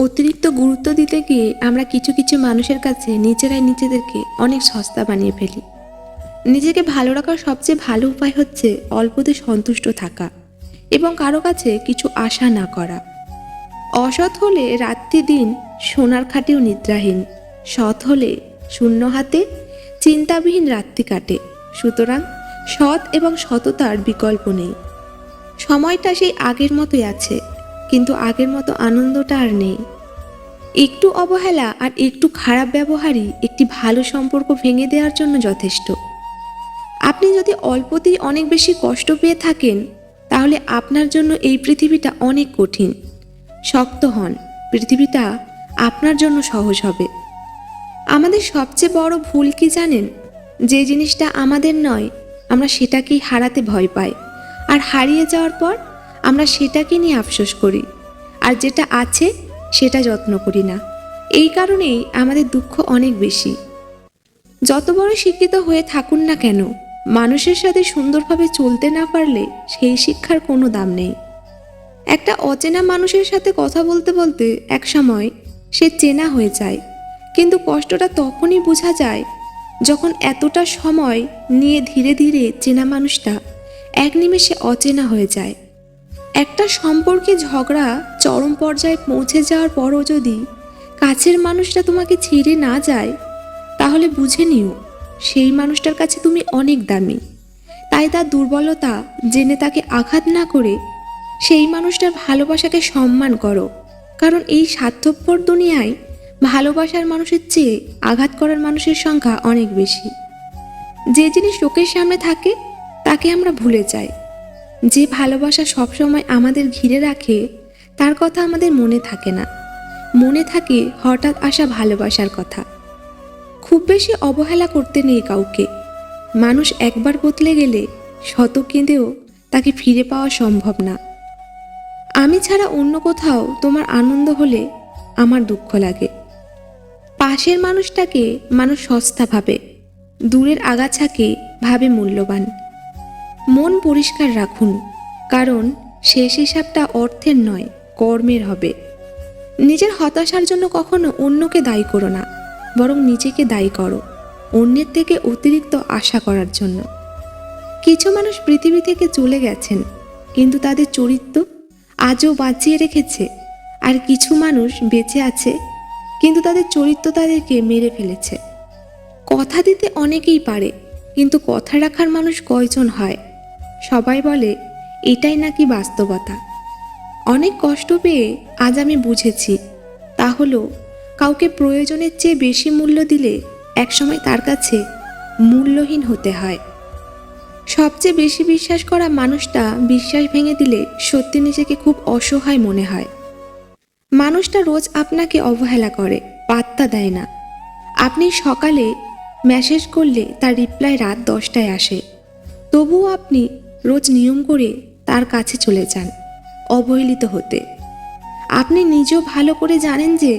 অতিরিক্ত গুরুত্ব দিতে গিয়ে আমরা কিছু কিছু মানুষের কাছে নিজেরাই নিজেদেরকে অনেক সস্তা বানিয়ে ফেলি। নিজেকে ভালো রাখার সবচেয়ে ভালো উপায় হচ্ছে অল্পতে সন্তুষ্ট থাকা এবং কারো কাছে কিছু আশা না করা। অসৎ হলে রাত্রি দিন সোনার খাটেও নিদ্রাহীন, সৎ হলে শূন্য হাতে চিন্তাবিহীন রাত্রি কাটে। সুতরাং সৎ এবং সততার বিকল্প নেই। সময়টা সেই আগের মতোই আছে, কিন্তু আগের মতো আনন্দটা আর নেই। একটু অবহেলা আর একটু খারাপ ব্যবহারই একটি ভালো সম্পর্ক ভেঙে দেওয়ার জন্য যথেষ্ট। আপনি যদি অল্পতেই অনেক বেশি কষ্ট পেয়ে থাকেন, তাহলে আপনার জন্য এই পৃথিবীটা অনেক কঠিন। শক্ত হন, পৃথিবীটা আপনার জন্য সহজ হবে। আমাদের সবচেয়ে বড় ভুল কি জানেন? যে জিনিসটা আমাদের নয়, আমরা সেটাকেই হারাতে ভয় পাই, আর হারিয়ে যাওয়ার পর আমরা সেটাকে নিয়ে আফসোস করি, আর যেটা আছে সেটা যত্ন করি না। এই কারণেই আমাদের দুঃখ অনেক বেশি। যত বড় শিক্ষিত হয়ে থাকুন না কেন, মানুষের সাথে সুন্দরভাবে চলতে না পারলে সেই শিক্ষার কোনো দাম নেই। একটা অচেনা মানুষের সাথে কথা বলতে বলতে এক সময় সে চেনা হয়ে যায়, কিন্তু কষ্টটা তখনই বোঝা যায় যখন এতটা সময় নিয়ে ধীরে ধীরে চেনা মানুষটা এক নিমেষে অচেনা হয়ে যায়। একটা সম্পর্কে ঝগড়া চরম পর্যায়ে পৌঁছে যাওয়ার পরও যদি কাছের মানুষটা তোমাকে ছেড়ে না যায়, তাহলে বুঝে নিও সেই মানুষটার কাছে তুমি অনেক দামি। তাই তার দুর্বলতা জেনে তাকে আঘাত না করে সেই মানুষটার ভালোবাসাকে সম্মান করো। কারণ এই স্বার্থপর দুনিয়ায় ভালোবাসার মানুষের চেয়ে আঘাত করার মানুষের সংখ্যা অনেক বেশি। যে জিনিস চোখের সামনে থাকে তাকে আমরা ভুলে যাই। যে ভালোবাসা সবসময় আমাদের ঘিরে রাখে তার কথা আমাদের মনে থাকে না। মনে থাকে হঠাৎ আসা ভালোবাসার কথা। খুব বেশি অবহেলা করতে নেই কাউকে। মানুষ একবার বদলে গেলে শত কেঁদেও তাকে ফিরে পাওয়া সম্ভব না। আমি ছাড়া অন্য কোথাও তোমার আনন্দ হলে আমার দুঃখ লাগে। পাশের মানুষটাকে মানুষ সস্তা ভাবে, দূরের আগাছাকে ভাবে মূল্যবান। মন পরিষ্কার রাখুন, কারণ শেষ হিসাবটা অর্থের নয়, কর্মের হবে। নিজের হতাশার জন্য কখনো অন্যকে দায়ী করো না, বরং নিজেকে দায়ী করো অন্যের থেকে অতিরিক্ত আশা করার জন্য। কিছু মানুষ পৃথিবী থেকে চলে গেছেন, কিন্তু তাদের চরিত্র আজও বাঁচিয়ে রেখেছে। আর কিছু মানুষ বেঁচে আছে, কিন্তু তাদের চরিত্র তাদেরকে মেরে ফেলেছে। কথা দিতে অনেকেই পারে, কিন্তু কথা রাখার মানুষ কয়জন হয়? সবাই বলে এটাই নাকি বাস্তবতা। অনেক কষ্ট পেয়ে আজ আমি বুঝেছি, তা হলো কাউকে প্রয়োজনের চেয়ে বেশি মূল্য দিলে একসময় তার কাছে মূল্যহীন হতে হয়। সবচেয়ে বেশি বিশ্বাস করা মানুষটা বিশ্বাস ভেঙে দিলে সত্যি নিজেকে খুব অসহায় মনে হয়। মানুষটা রোজ আপনাকে অবহেলা করে, পাত্তা দেয় না। আপনি সকালে মেসেজ করলে তার রিপ্লাই রাত 10টায় আসে, তবুও আপনি রোজ নিয়ম করে তার কাছে চলে যান অবহেলিত হতে। আপনি নিজেও ভালো করে জানেন যে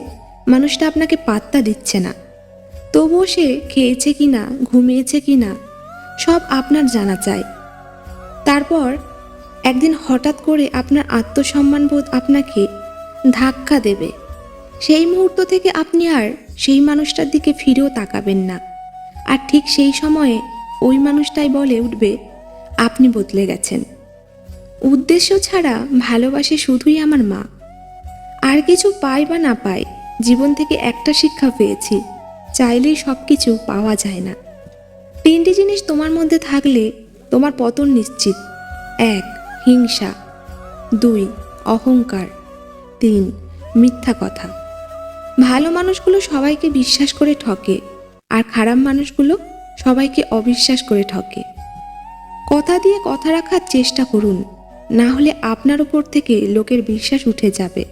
মানুষটা আপনাকে পাত্তা দিচ্ছে না, তবুও সে খেয়েছে কিনা, ঘুমিয়েছে কিনা সব আপনার জানা চাই। তারপর একদিন হঠাৎ করে আপনার আত্মসম্মানবোধ আপনাকে ধাক্কা দেবে। সেই মুহূর্ত থেকে আপনি আর সেই মানুষটার দিকে ফিরেও তাকাবেন না। আর ঠিক সেই সময়ে ওই মানুষটাই বলে উঠবে আপনি বদলে গেছেন। উদ্দেশ্য ছাড়া ভালোবাসে শুধুই আমার মা। আর কিছু পাই বা না পাই, জীবন থেকে একটা শিক্ষা পেয়েছি, চাইলেই সব কিছু পাওয়া যায় না। 3টি জিনিস তোমার মধ্যে থাকলে তোমার পতন নিশ্চিত। 1. হিংসা। 2. অহংকার। 3. মিথ্যা কথা। ভালো মানুষগুলো সবাইকে বিশ্বাস করে ঠকে, আর খারাপ মানুষগুলো সবাইকে অবিশ্বাস করে ঠকে। কথা দিয়ে কথা রাখার চেষ্টা করুন, না হলে আপনার উপর থেকে লোকের বিশ্বাস উঠে যাবে।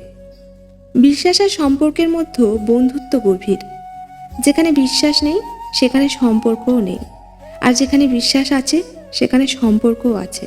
বিশ্বাস আর সম্পর্কের মধ্যে বন্ধুত্ব গভীর। যেখানে বিশ্বাস নেই সেখানে সম্পর্কও নেই, আর যেখানে বিশ্বাস আছে সেখানে সম্পর্কও আছে।